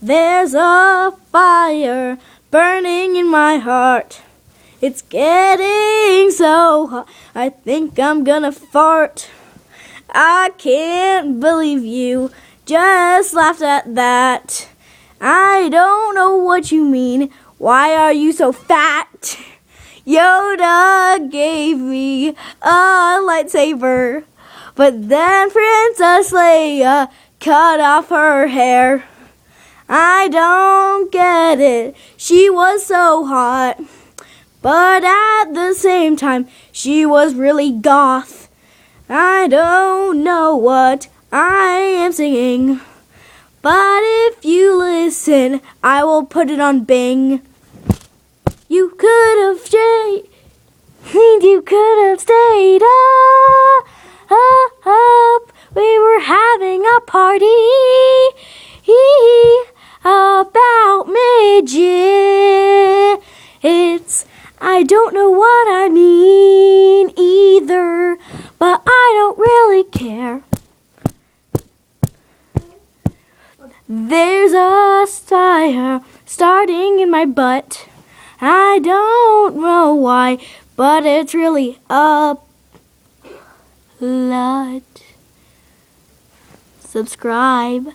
There's a fire burning in my heart. It's getting so hot, I think I'm gonna fart. I can't believe you just laughed at that. I don't know what you mean. Why are you so fat? Yoda gave me a lightsaber, but then Princess Leia cut off her hair. I don't get it. She was so hot, but at the same time, she was really goth. I don't know what I am singing, but if you listen, I will put it on Bing. You could have stayed. You could have stayed up. We were having a party about midgets. I don't know what I mean either, but I don't really care. There's a fire starting in my butt. I don't know why, but it's really a blood. Subscribe.